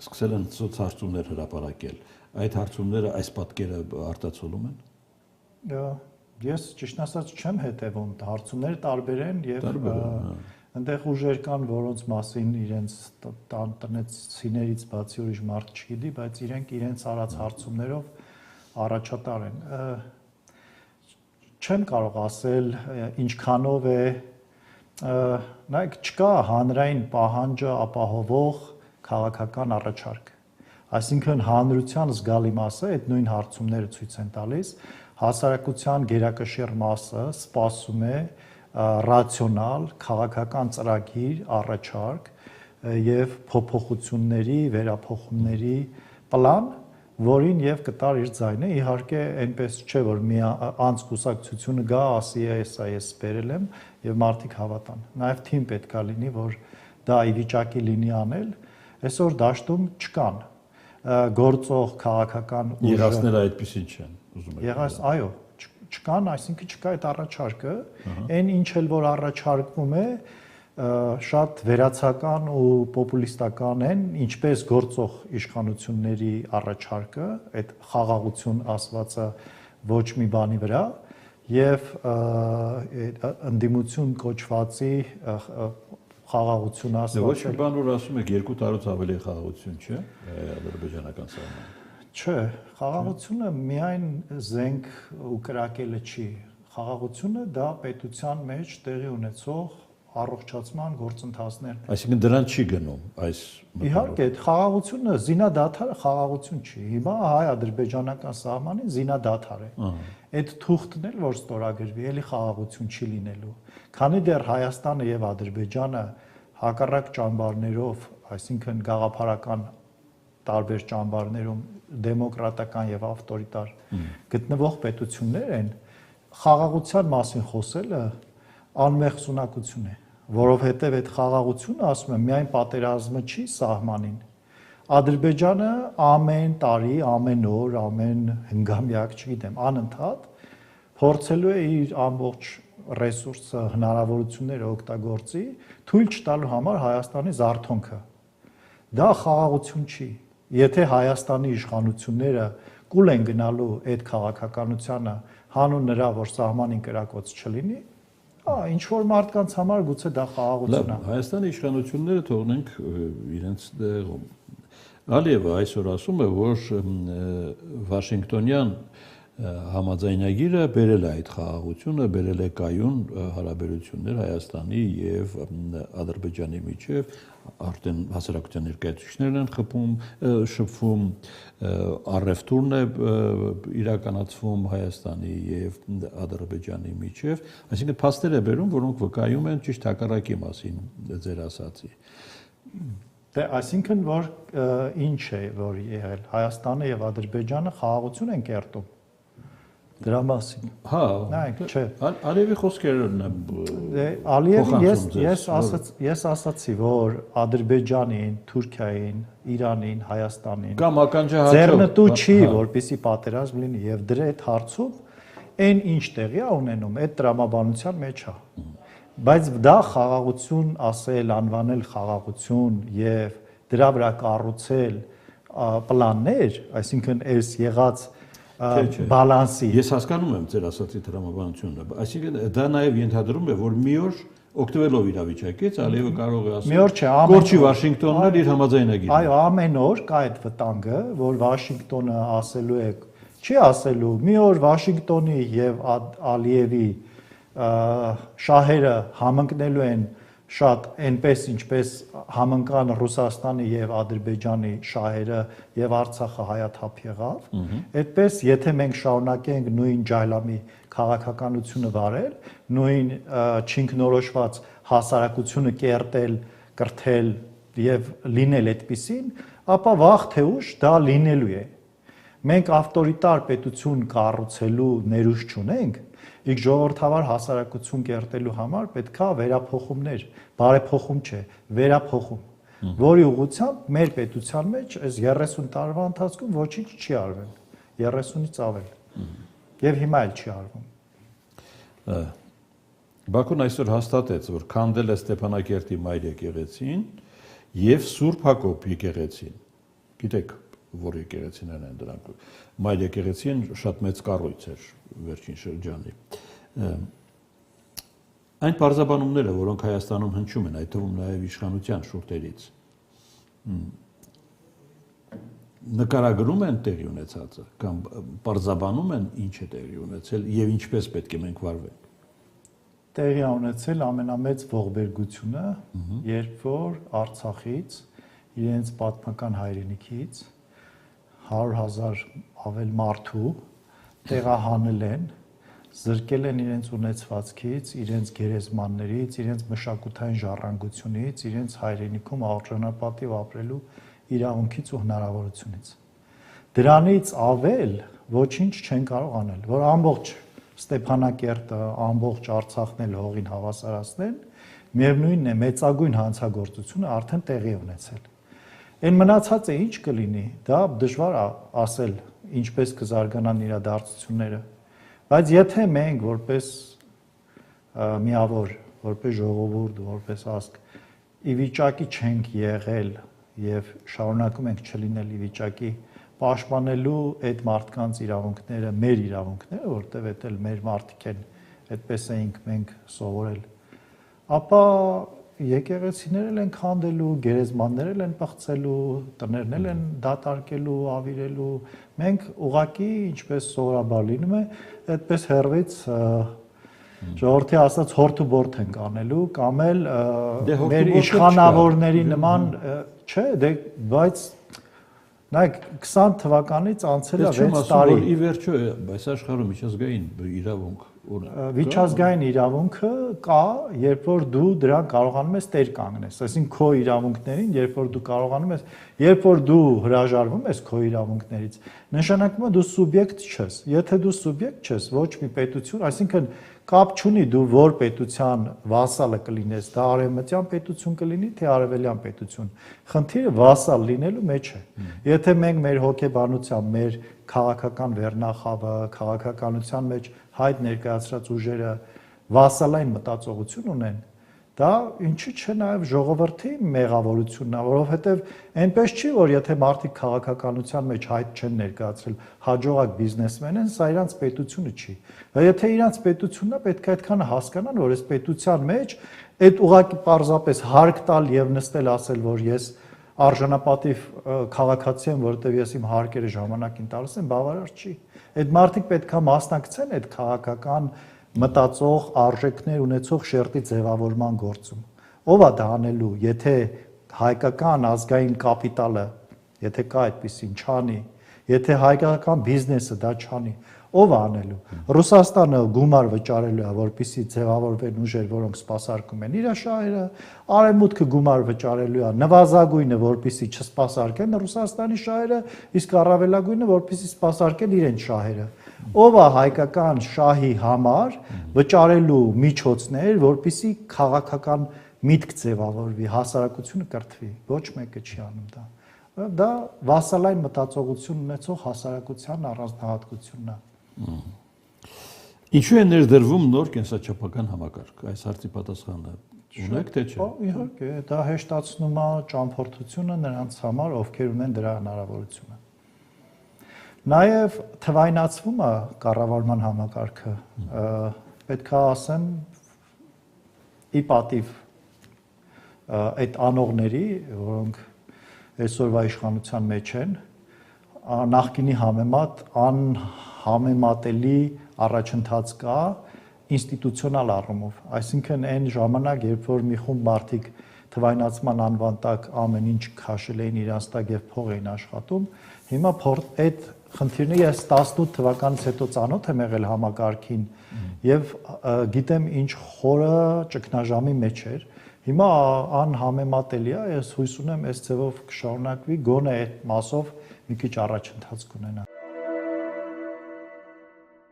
սկսել են սոցհարցումներ հրապարակել։ Այդ հարցումները այս պատկերը արտացոլում են։ Ես ճիշտ ասած չեմ հետևում, հարցումները տարբեր են եւ այնտեղ ուժեր կան, որոնց մասին իրենց տնտեսիներից բացի ուրիշ մարդ չգիտի, բայց իրենց արած հարցումներով առաջատար են։ Չեմ կարող ասել ինչքանով է, նայեք, չկա հանրային պահանջը ապահովող քաղաքական առաջարկ։ Այսինքն հանրության զգալի մասը այդ նույն հարցումները ցույց են տալիս, հասարակության գերակշիռ մասը սպասում է ռացիոնալ քաղաքական ծրագիր, առաջարկ եւ փոփոխությունների, վերափոխումների պլան, որին եւ կտար իր ձայնը, իհարկե այնպես չէ, որ մի անց կուսակցությունը գա, ասի ես բերել եմ եւ մարդիկ հավատան։ Նաեւ թիմ պետքա լինի, որ դա ի վիճակի լինի անել, այսօր դաշտում չկան գործող քաղաքական ուժը։ Եղածները այդպեսին չեն, ուզում եք։ Եղած, այո, չկան, այսինքն չկա այդ առաջարկը, այն ինչ էլ որ առաջարկվում է, շատ վերացական ու պոպուլիստական են, ինչպես գործող իշխանությունների առաջարկը, այդ խաղաղություն ասվածը ոչ մի բանի վրա, եւ ընդդիմություն կոչվածի խաղաղություն ասվածը։ Ոչ մի բան որ ասում եք 2 տարուց ավելի խաղաղություն, չէ՞, ադրբեջանական սահմանը։ Չէ, խաղաղությունը միայն զենք ու կրակելը չի։ Խաղաղությունը դա պետության մեջ տեղի ունեցող առողջացման գործընթացներն են։ Այսինքն դրան չի գնում այս։ Իհարկե, խաղաղությունը զինադադարը խաղաղություն չի։ Հիմա հայ-ադրբեջանական սահմանին զինադադար է։ Այդ թուղթն էլ որ ստորագրվի, էլի խաղաղություն չի լինելու։ Քանի դեռ Հայաստանը եւ Ադրբեջանը հակառակ ճամբարներով, այսինքն գաղափարական տարբեր ճամբարներում դեմոկրատական եւ ավտորիտար գտնվող պետություններ են, խաղաղության մասին խոսելը անմեղսունակություն է, որովհետեւ այդ խաղաղությունը, ասում եմ, միայն պատերազմը չի սահմանին։ Ադրբեջանը ամեն տարի, ամեն օր, ամեն հնգամյակ, չգիտեմ, անընդհատ փորձելու է իր ամբողջ ռեսուրսը, հնարավորությունները օգտագործի, թույլ չտալու համար Հայաստանի զարթոնքը։ Դա խաղաղություն չի։ Եթե Հայաստանի իշխանությունները կուլ են գնալու այդ քաղաքականությանը հանուն նրա, որ սահմանին կրակոց չլինի, ինչ որ մարդկանց համար գուցե դա խաղաղություն է։ Հայաստանի իշխանությունները թողնենք իրենց տեղում։ Ալիևը այսօր ասում է, որ Վաշինգտոնյան համաձայնագիրը բերել է այդ խաղաղությունը, բերել է կայուն հարաբերություններ Հայաստանի եւ Ադրբեջանի միջև, արդեն հասարակության ներկայացուցիչներն են շփվում, առևտուրն է իրականացվում Հայաստանի եւ Ադրբեջանի միջև, այսինքն փաստեր է բերում, որոնք վկայում են ճիշտ հակառակի մասին ձեր ասացի։ Դե այսինքն որ ինչ է որ եղել Հայաստանը եւ Ադրբեջանը խաղաղություն են կերտում դրա մասին։ Հա, նայեք, չէ։ Ալիևի խոսքերն են։ Դե Ալիևը ես ասացի, որ Ադրբեջանին, Թուրքիային, Իրանին, Հայաստանին կամ ականջահատող ձեռնտու չի, որպեսի պատերազմ լինի եւ դրա այդ հարցում այն ինչ տեղի է ունենում, այդ տրամաբանության մեջ է։ Բայց դա խաղաղություն ասել, անվանել խաղաղություն եւ դրա վրա կառուցել պլաններ, այսինքն այս եղած բալանսի։ Ես հասկանում եմ ձեր ասացի տրամաբանությունը, այսինքն դա նաև ենթադրում է, որ մի օր օգտվելով իրավիճակից, Ալիևը կարող է ասել, գործի Վաշինգտոնն էլ իր համաձայնագիրը։ Այո, ամեն օր կա այդ վտանգը, որ Վաշինգտոնը ասելու է, չի ասելու, մի օր Վաշինգտոնի եւ Ալիևի շահերը համընկնելու են շատ այնպես ինչպես համընկան Ռուսաստանի եւ Ադրբեջանի շահերը եւ Արցախը հայաթափ եղավ, այդպես եթե մենք շարունակենք նույն ջայլամի քաղաքականությունը վարել, նույն չինքնորոշված հասարակությունը կերտել, կրթել եւ լինել այդպիսին, ապա վաղ թե ուշ դա լինելու է։ Մենք ավտորիտար պետություն կառուցելու ներուժ չունենք, իսկ ժողովրդավար հասարակություն կերտելու համար պետքա վերափոխումներ, բարեփոխում չէ, վերափոխում, որի ուղղությամբ մեր պետության մեջ այս 30 տարվա ընթացքում ոչինչ չի արվել, 30-ից ավել, եւ հիմա էլ չի արվում։ Բաքուն այսօր հաստատեց, որ քանդել է Ստեփանակերտի մայր եկեղեցին եւ Սուրբ Հակոբ եկեղեցին։ Գիտեք, որ եկեղեցիներն են դրանք։ Մայր եկեղեցին շատ մեծ կառույց էր վերջին շրջանի։ Այն բարձաբանումները, որոնք Հայաստանում հնչում են, այդ թվում նաև իշխանության շուրթերից, նկարագրում են տեղի ունեցածը կամ բարձաբանում են ինչ է տեղի ունեցել եւ ինչպես պետք է մենք վարվենք։ Տեղի ունեցել ամենամեծ ողբերգությունը, երբ որ Արցախից իրենց պատմական հայրենիքից 100,000 ավել մարդու տեղահանել են, զրկել են իրենց ունեցվածքից, իրենց գերեզմաններից, իրենց մշակութային ժառանգությունից, իրենց հայրենիքում արժանապատիվ ապրելու իրավունքից ու հնարավորությունից։ Դրանից ավել ոչինչ չեն կարող անել, որ ամբողջ Ստեփանակերտը, ամբողջ Արցախն էլ հողին հավասարացնեն, միևնույնն է մեծագույն հանցագործությունը արդեն տեղի ունեցել։ Այն մնացածը ինչ կլինի, դա դժվար ասել, ինչպես կզարգանան իրադարձությունները, բայց եթե մենք որպես միավոր, որպես ժողովուրդ, որպես ազգ ի վիճակի չենք եղել եւ շարունակում ենք չլինել ի վիճակի պաշտպանելու այդ մարդկանց իրավունքները, մեր իրավունքները, որտեղ էլ մեր մարդիկ են, այդպես էինք մենք սովորել, ապա եկեղեցիներն են քանդելու, գերեզմաններն են պղծելու, տներն են դատարկելու, ավիրելու, մենք ուղակի, ինչպես սովորաբար լինում է, այդպես հերվից ժողովրդի ասած հորթ ու բորթ ենք անելու, կամ էլ մեր իշխանավորների նման, չէ, բայց նայեք 20 թվականից անցել է 6 տարի։ Ի վերջո, այս աշխարհում միջազգային իրավունք Միջազգային իրավունքը կա, երբ որ դու դրան կարողանում ես տեր կանգնես, այսինքն քո իրավունքներին, երբ որ դու կարողանում ես, երբ որ դու հրաժարվում ես քո իրավունքներից, նշանակում է դու սուբյեկտ չես։ Եթե դու սուբյեկտ չես, ոչ մի պետություն, այսինքն կապ չունի դու որ պետության վասալը կլինես, դա արևմտյան պետություն կլինի, թե արևելյան պետություն։ Խնդիրը վասալ լինելու մեջ է։ Եթե մենք մեր հոգեբանությամբ, մեր քաղաքական վերնախավը, քաղաքականության մեջ հայտ ներկայացրած ուժերը վասալային մտածողություն ունեն, դա ինչի՞ չէ նաև ժողովրդի մեղավորությունն է, որովհետև այնպես չի, որ եթե մարդիկ քաղաքականության մեջ հայտ չեն ներկայացրել, հաջողակ բիզնեսմեն են, սա իրանց պետությունը չի։ Եթե իրանց պետությունն է, պետք է այդքան հասկանան, որ այս պետության մեջ այդ ուղղակի պարզապես հարկ տալ եւ նստել ասել, որ ես արժանապատիվ քաղաքացի եմ, որովհետև ես իմ հարկերը ժամանակին տալիս եմ, բավարար չի։ Այդ մարդիկ պետք է մասնակցեն այդ քաղաքական մտածող արժեքներ ունեցող շերտի ձևավորման գործում։ Ո՞վ է դա անելու, եթե հայկական ազգային կապիտալը, եթե կա այդպեսին չանի, եթե հայկական բիզնեսը դա չանի, ով է անելու։ Ռուսաստանը գումար վճարելու է, որպեսզի ձևավորվեն ուժեր, որոնք սպասարկում են իր շահերը, Արևմուտքը գումար վճարելու է, նվազագույնը, որպեսզի չսպասարկեն Ռուսաստանի շահերը, իսկ առավելագույնը, որպեսզի սպասարկեն իրենց շահերը։ Ով է հայկական շահի համար վճարելու միջոցներ, որպեսզի քաղաքական միտք ձևավորվի, հասարակությունը կրթվի, ոչ մեկը չի անում դա։ Դա վասալային մտածողություն ունեցող հասարակության առանձնահատկությունն է։ Ինչու է ներդրվում նոր կենսաչափական համակարգ։ Այս հարցի պատասխանը ունեք թե չէ։ Իհարկե, դա հեշտացնում է ճամփորդությունը նրանց համար, ովքեր ունեն դրա հնարավորությունը։ Նաև թվայնացվում է կառավարման համակարգը, պետք է ասեմ, ի պատիվ այդ անողների, որոնք այսօրվա իշխանության մեջ են, նախկինի համեմատ անհամեմատելի առաջընթաց կա ինստիտուցիոնալ առումով, այսինքն այն ժամանակ, երբ որ մի խումբ մարդիկ թվայնացման անվան տակ ամեն ինչ քաշել էին իրանց տակ եւ փող էին աշխատում, հիմա այդ խնդիրը ես 18 թվականից հետո ծանոթ եմ եղել համակարգին եւ գիտեմ ինչ խորը ճգնաժամի մեջ էր։ Հիմա անհամեմատելի է, ես հույս ունեմ այս ձևով կշարունակվի, գոնե այդ մասով մի քիչ առաջընթաց կունենա։